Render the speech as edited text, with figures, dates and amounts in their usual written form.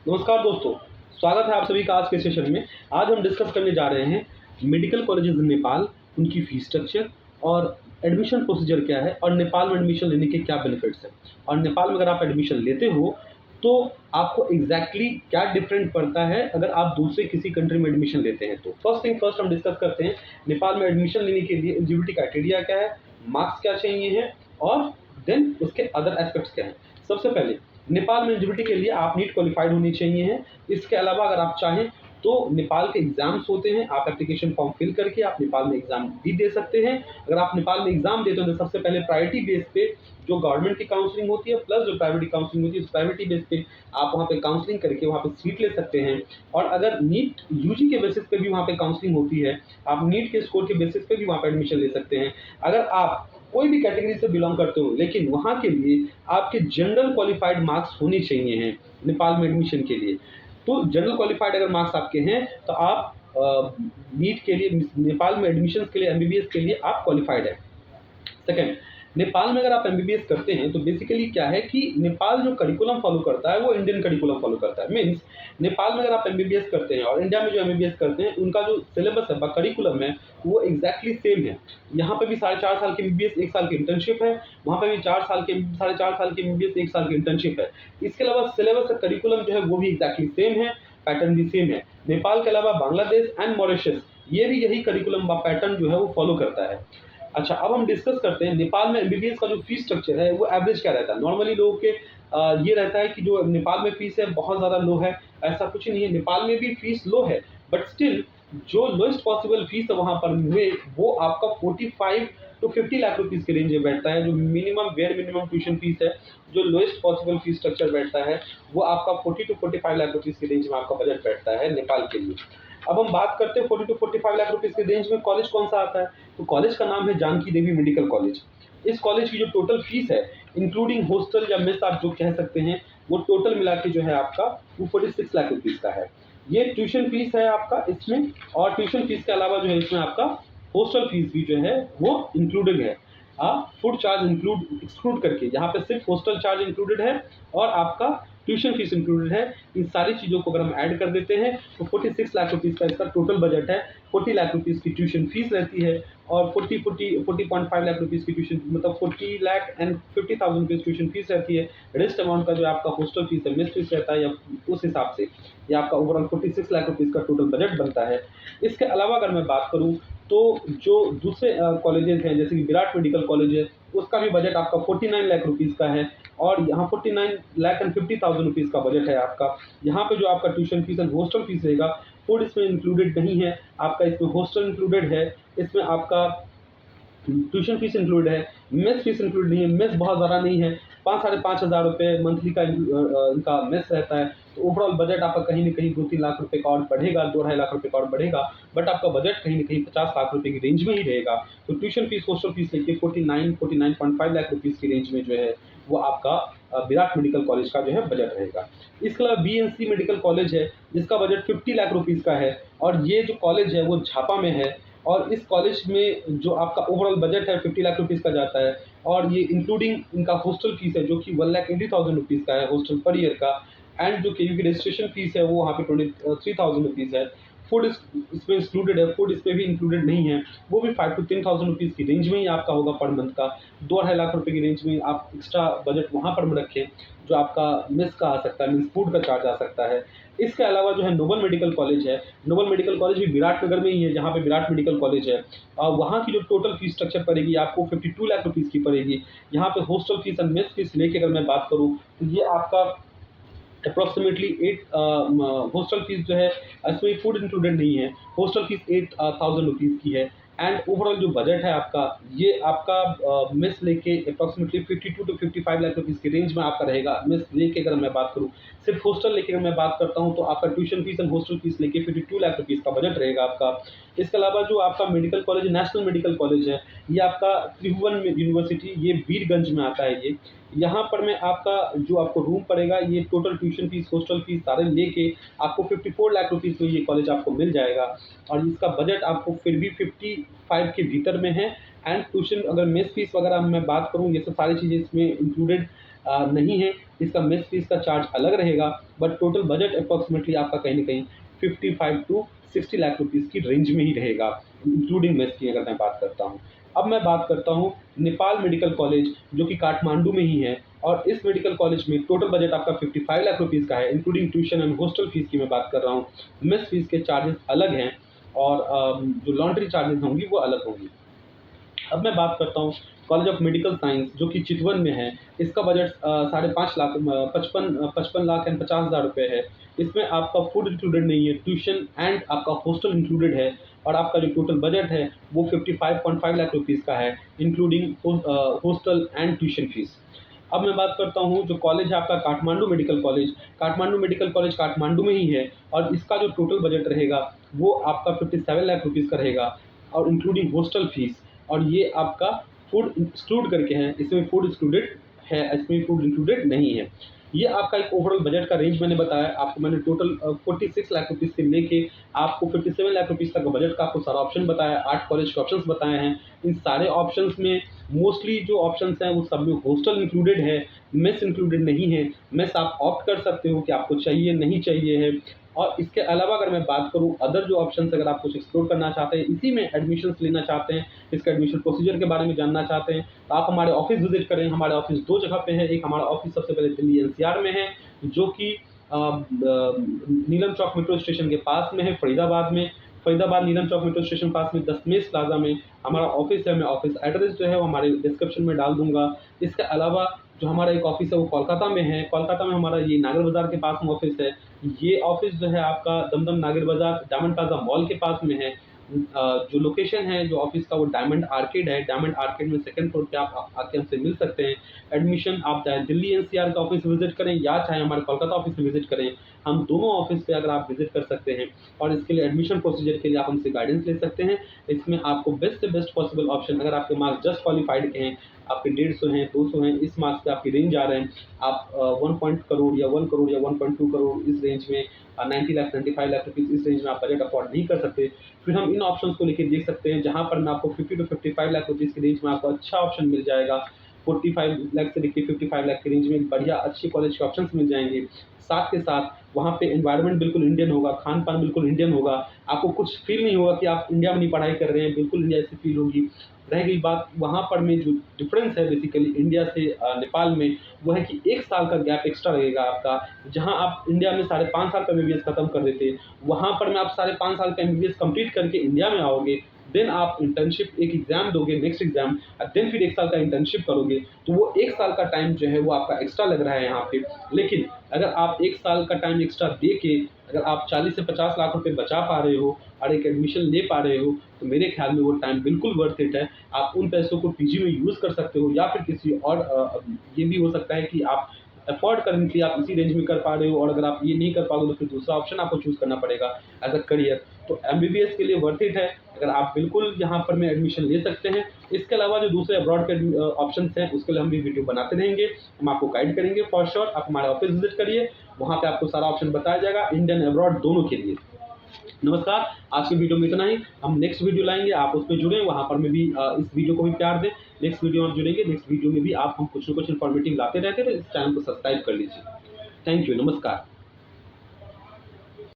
नमस्कार दोस्तों, स्वागत है आप सभी का आज के सेशन में। आज हम डिस्कस करने जा रहे हैं मेडिकल कॉलेजेस इन नेपाल, उनकी फीस स्ट्रक्चर और एडमिशन प्रोसीजर क्या है और नेपाल में एडमिशन लेने के क्या बेनिफिट्स हैं। और नेपाल में अगर आप एडमिशन लेते हो तो आपको एग्जैक्टली क्या डिफरेंट पड़ता है अगर आप दूसरे किसी कंट्री में एडमिशन लेते हैं। तो फर्स्ट थिंग फर्स्ट हम डिस्कस करते हैं नेपाल में एडमिशन लेने के लिए एलिजिबिलिटी क्राइटेरिया क्या है, मार्क्स क्या चाहिए हैं और देन उसके अदर एस्पेक्ट्स क्या हैं। सबसे पहले नेपाल में एलिजिबिलिटी के लिए आप नीट क्वालिफाइड होनी चाहिए हैं। इसके अलावा अगर आप चाहें तो नेपाल के एग्जाम्स होते हैं, आप एप्लीकेशन फॉर्म फिल करके आप नेपाल में एग्जाम भी दे सकते हैं। अगर आप नेपाल में एग्जाम देते हो तो सबसे पहले प्रायोरिटी बेस पे जो गवर्नमेंट की काउंसलिंग होती है प्लस जो प्राइवेट काउंसलिंग होती है, उस प्रायोरिटी बेस पे आप वहाँ पे काउंसलिंग करके वहाँ पे सीट ले सकते हैं। और अगर नीट यूजी के बेसिस पे भी वहाँ पे काउंसलिंग होती है, आप नीट के स्कोर के बेसिस पे भी वहाँ पे एडमिशन ले सकते हैं। अगर आप कोई भी कैटेगरी से बिलोंग करते हो लेकिन वहाँ के लिए आपके जनरल क्वालिफाइड मार्क्स होने चाहिए हैं नेपाल में एडमिशन के लिए। तो जनरल क्वालिफाइड अगर मार्क्स आपके हैं तो आप नीट के लिए नेपाल में एडमिशन के लिए एमबीबीएस के लिए आप क्वालिफाइड है। सेकेंड, नेपाल में अगर आप एमबीबीएस करते हैं तो बेसिकली क्या है कि नेपाल जो करिकुलम फॉलो करता है वो इंडियन करिकुलम फॉलो करता है। मीन्स नेपाल में अगर आप एमबीबीएस करते हैं और इंडिया में जो एमबीबीएस करते हैं उनका जो सिलेबस है करिकुलम है वो एग्जैक्टली सेम है। यहाँ पे भी 4.5 साल की एमबीबीएस 1 साल की इंटर्नशिप है, वहाँ पे भी 4.5 साल की एमबीबीएस 1 साल की इंटर्नशिप है। इसके अलावा सिलेबस करिकुलम जो है वो भी एग्जैक्टली सेम है, पैटर्न भी सेम है। नेपाल के अलावा बांग्लादेश एंड मॉरिशस ये भी यही करिकुलम पैटर्न जो है वो फॉलो करता है। अच्छा, अब हम डिस्कस करते हैं नेपाल में एमबीबीएस का जो फीस स्ट्रक्चर है वो एवरेज क्या रहता है। नॉर्मली लोगों के ये रहता है कि जो नेपाल में फीस है बहुत ज़्यादा लो है, ऐसा कुछ नहीं है। नेपाल में भी फीस लो है बट स्टिल जो लोएस्ट पॉसिबल फीस है वहाँ पर हुए वो आपका 45 to 50 लाख रुपीज़ के रेंज में बैठता है। जो minimum where minimum tuition fees है, जो लोएस्ट पॉसिबल फीस स्ट्रक्चर बैठता है वो आपका 40 to 45 लाख रुपीज़ के रेंज में आपका बजट बैठता है नेपाल के लिए। अब हम बात करते हैं 40 to 45 लाख रुपीज़ के रेंज में कॉलेज कौन सा आता है। तो कॉलेज का नाम है जानकी देवी मेडिकल कॉलेज। इस कॉलेज की जो टोटल फीस है इंक्लूडिंग हॉस्टल या मेस आप जो कह सकते हैं वो टोटल मिला के जो है आपका वो 46 लाख रुपीज़ का है। ये ट्यूशन फीस है आपका इसमें, और ट्यूशन फीस के अलावा जो है इसमें आपका हॉस्टल फीस भी जो है वो इंक्लूडेड है। फूड चार्ज एक्सक्लूड करके यहाँ पे सिर्फ हॉस्टल चार्ज इंक्लूडेड है और आपका ट्यूशन फीस इंक्लूडेड है। इन सारी चीज़ों को अगर हम ऐड कर देते हैं तो 46 लाख रुपीज़ का इसका टोटल बजट है। 40 लाख रुपीज़ की ट्यूशन फीस रहती है और 40.5 लाख रुपीज़ की ट्यूशन मतलब 40 lakh and 50,000 rupees tuition fees रहती है। रेस्ट अमाउंट का जो आपका हॉस्टल फीस है, मेस फीस रहता है, या उस हिसाब से ये आपका ओवरऑल 46 लाख रुपीज़ का टोटल बजट बनता है। इसके अलावा अगर मैं बात करूँ तो जो दूसरे कॉलेजेस हैं जैसे कि विराट मेडिकल कॉलेज है उसका भी बजट आपका 49 लाख रुपीज़ का है और यहाँ 49 लाख एंड 50,000 रुपीज़ का बजट है आपका। यहाँ पे जो आपका tuition fees and hostel fees रहेगा, फूड इसमें इंक्लूडेड नहीं है आपका, इसमें हॉस्टल इंक्लूडेड है, इसमें आपका ट्यूशन फीस इंक्लूड है, मेस फीस इंक्लूड नहीं है। मेस बहुत ज़्यादा नहीं है, 5-5.5 हज़ार रुपये मंथली का इनका मेस रहता है। तो ओवरऑल बजट आपका कहीं ना कहीं 2-3 लाख रुपए का और बढ़ेगा, 2-2.5 लाख रुपए का और बढ़ेगा, बट आपका बजट कहीं ना कहीं 50 लाख रुपए की रेंज में ही रहेगा। तो ट्यूशन फीस हॉस्टल फीस लेके 49.5 लाख रुपीज़ की रेंज में जो है वो आपका विराट मेडिकल कॉलेज का जो है बजट रहेगा। इसके अलावा बीएनसी मेडिकल कॉलेज है जिसका बजट 50 लाख रुपीज़ का है और ये जो कॉलेज है वो झापा में है और इस कॉलेज में जो आपका ओवरऑल बजट है 50 लाख रुपीज़ का जाता है और ये इंक्लूडिंग इनका हॉस्टल फीस है जो कि 1,80,000 रुपीज़ का है हॉस्टल पर ईयर का, एंड जो केयू की रजिस्ट्रेशन फीस है वो वहाँ पे 23,000 रुपीज़ है। फूड इसमें इंक्लूडेड है, फूड इसमें भी इंक्लूडेड नहीं है, वो भी 5 to 10,000 रुपीज़ की रेंज में ही आपका होगा पर मंथ का। 2-2.5 लाख रुपए की रेंज में आप एक्स्ट्रा बजट वहाँ पर रखें जो आपका मेस का आ सकता है, मीन्स फूड का चार्ज आ सकता है। इसके अलावा जो है नोबल मेडिकल कॉलेज है, नोबल मेडिकल कॉलेज भी विराटनगर में ही है जहाँ पे विराट मेडिकल कॉलेज है। वहाँ की जो टोटल फीस स्ट्रक्चर पड़ेगी आपको 52 लाख रुपीज़ की पड़ेगी। यहाँ पे hostel fees and mess fees लेके अगर मैं बात करूँ तो ये आपका अप्रॉक्सीमेटली 8 हॉस्टल फीस जो है इसमें फूड इंक्लूडेड नहीं है, हॉस्टल फीस 8,000 रुपीज़ की है। एंड ओवरऑल जो बजट है आपका ये आपका मेस लेके अप्रॉक्सीमेटली 52 to 55 लाख रुपीज़ की रेंज में आपका रहेगा। मेस लेके अगर मैं बात करूँ, सिर्फ हॉस्टल लेके अगर मैं बात करता हूँ तो आपका tuition fees and hostel fees लेके 52 लाख रुपीज़ का बजट रहेगा आपका। इसके अलावा जो आपका medical college national medical college है ये आपका त्रिभुवन यूनिवर्सिटी, ये वीरगंज में आता है। ये यहाँ पर मैं आपका जो आपको रूम पड़ेगा ये total tuition fees hostel fees सारे लेके आपको 54 लाख रुपीज़ में ये कॉलेज आपको मिल जाएगा और इसका बजट आपको फिर भी 55 के भीतर में है। एंड ट्यूशन अगर मेस फीस वगैरह मैं बात करूँ ये सब सारी चीज़ें इसमें इंक्लूडेड नहीं है। इसका मेस फीस का चार्ज अलग रहेगा, बट टोटल बजट अप्रॉक्सीमेटली आपका कहीं न कहीं 55 टू 60 लाख रुपीज़ की रेंज में ही रहेगा, इंक्लूडिंग मेस की अगर मैं बात करता हूँ। अब मैं बात करता हूँ नेपाल मेडिकल कॉलेज, जो कि काठमांडू में ही है, और इस मेडिकल कॉलेज में टोटल बजट आपका 55 लाख रुपीज़ का है, including tuition and hostel fees की मैं बात कर रहा हूँ। मेस फीस के चार्जेस अलग हैं और जो लॉन्ड्री चार्जेस होंगी वो अलग होंगी। अब मैं बात करता हूँ कॉलेज ऑफ मेडिकल साइंस, जो कि चितवन में है। इसका बजट 5.5 लाख 55 लाख एंड 50,000 रुपये है। इसमें आपका फूड इंक्लूडेड नहीं है, ट्यूशन एंड आपका हॉस्टल इंक्लूडेड है, और आपका जो टोटल बजट है वो 55.5 लाख रुपीज़ का है, including hostel and tuition fees. अब मैं बात करता हूँ जो कॉलेज है आपका Kathmandu medical college. Kathmandu medical college Kathmandu में ही है, और इसका जो टोटल बजट रहेगा वो आपका 57 लाख रुपीज़ का रहेगा, और इंक्लूडिंग हॉस्टल फीस। और ये आपका फूड एक्सक्लूड करके है, इसमें फूड एक्सक्लूडेड है, इसमें फूड इंक्लूडेड नहीं है। ये आपका एक ओवरऑल बजट का रेंज मैंने बताया आपको। मैंने टोटल 46 लाख रुपीज़ से लेके आपको 57 लाख रुपीज़ तक का बजट का आपको सारा ऑप्शन बताया, 8 कॉलेज के ऑप्शंस बताए हैं। इन सारे ऑप्शंस में मोस्टली जो ऑप्शंस हैं वो सब में हॉस्टल इंक्लूडेड है, मेस इंक्लूडेड नहीं है। मेस आप ऑप्ट कर सकते हो कि आपको चाहिए नहीं चाहिए है। और इसके अलावा अगर मैं बात करूँ अदर जो ऑप्शंस, अगर आप कुछ एक्सप्लोर करना चाहते हैं, इसी में एडमिशन्स लेना चाहते हैं, इसका एडमिशन प्रोसीजर के बारे में जानना चाहते हैं, तो आप हमारे ऑफिस विजिट करें। हमारे ऑफिस 2 जगह पे है। एक हमारा ऑफिस सबसे पहले दिल्ली एनसीआर में है, जो कि नीलम चौक मेट्रो स्टेशन के पास में है, फरीदाबाद में। फरीदाबाद नीलम चौक मेट्रो स्टेशन पास में दशमेश प्लाजा में हमारा ऑफिस है। मैं ऑफिस एड्रेस जो है वो हमारे डिस्क्रिप्शन में डाल दूँगा। इसके अलावा जो हमारा एक ऑफिस है वो कोलकाता में है। कोलकाता में हमारा ये नागर बाज़ार के पास में ऑफिस है। ये ऑफिस जो है आपका दमदम नागर बाज़ार डायमंड प्लाजा मॉल के पास में है। जो लोकेशन है जो ऑफिस का वो डायमंड आर्केड है। डायमंड आर्केड में सेकंड फ्लोर पे आप आके हमसे मिल सकते हैं। एडमिशन आप चाहे दिल्ली एनसीआर का ऑफिस विजिट करें या चाहे हमारे कोलकाता ऑफिस में विजिट करें, हम दोनों ऑफिस पे अगर आप विजिट कर सकते हैं, और इसके लिए एडमिशन प्रोसीजर के लिए आप हमसे गाइडेंस ले सकते हैं। इसमें आपको बेस्ट से बेस्ट पॉसिबल ऑप्शन, अगर आपके मार्क्स जस्ट क्वालिफाइड के हैं, आपके 150 हैं, 200 हैं, इस मार्क्स पे आपकी रेंज आ रहे हैं, आप 1 करोड़ या 1 करोड़ या 1.2 करोड़ इस रेंज में, 90 लाख 95 लाख रुपीज़ इस रेंज में आप बजट अफोर्ड नहीं कर सकते, फिर हम इन ऑप्शंस को लेके देख सकते हैं, जहाँ पर मैं आपको 50 टू 55 लाख रुपीज़ की रेंज में आपको अच्छा ऑप्शन मिल जाएगा। 45 लाख से लेके 55 लाख की रेंज में बढ़िया अच्छी कॉलेज के ऑप्शंस मिल जाएँगे। साथ के साथ वहाँ पे एनवायरनमेंट बिल्कुल इंडियन होगा, खान-पान बिल्कुल इंडियन होगा। आपको कुछ फ़ील नहीं होगा कि आप इंडिया में नहीं पढ़ाई कर रहे हैं, बिल्कुल इंडिया जैसी फ़ील होगी। रह गई बात वहाँ पर में जो डिफ़रेंस है बेसिकली इंडिया से नेपाल में, वो है कि 1 साल का गैप एक्स्ट्रा लगेगा आपका। जहाँ आप इंडिया में साढ़े 5 साल का एमबीबीएस खत्म कर देते, वहाँ पर में आप साढ़े 5 साल का एमबीबीएस कंप्लीट करके इंडिया में आओगे, देन आप इंटर्नशिप एक एग्ज़ाम दोगे, नेक्स्ट एग्ज़ाम, देन फिर 1 साल का इंटर्नशिप करोगे, तो वो 1 साल का टाइम जो है वो आपका एक्स्ट्रा लग रहा है यहाँ पे। लेकिन अगर आप 1 साल का टाइम एक्स्ट्रा दे के अगर आप 40 से 50 लाख रुपए बचा पा रहे हो और एक एडमिशन ले पा रहे हो, तो मेरे ख्याल में वो टाइम बिल्कुल वर्थ इट है। आप उन पैसों को पीजी में यूज़ कर सकते हो, या फिर किसी और ये भी हो सकता है कि आप अफोर्ड करने के लिए आप इसी रेंज में कर पा रहे हो, और अगर आप ये नहीं कर पाओगे तो फिर दूसरा ऑप्शन आपको चूज़ करना पड़ेगा एज अ करियर। तो एमबीबीएस के लिए वर्थ इट है, अगर आप बिल्कुल यहाँ पर में एडमिशन ले सकते हैं। इसके अलावा जो दूसरे अब्रॉड के ऑप्शंस हैं उसके लिए हम भी वीडियो बनाते रहेंगे, हम आपको गाइड करेंगे फॉर श्योर। आप हमारे ऑफिस विजिट करिए, वहाँ पे आपको सारा ऑप्शन बताया जाएगा इंडियन अब्रॉड दोनों के लिए। नमस्कार, आज की वीडियो में इतना ही। हम नेक्स्ट वीडियो लाएंगे, आप उसमें जुड़ें, वहाँ पर में भी इस वीडियो को भी प्यार दें। नेक्स्ट वीडियो में आप जुड़ेंगे, नेक्स्ट वीडियो में भी आप हम कुछ न कुछ इन्फॉर्मेटिव लाते रहते हैं, तो इस चैनल को सब्सक्राइब कर लीजिए। थैंक यू, नमस्कार।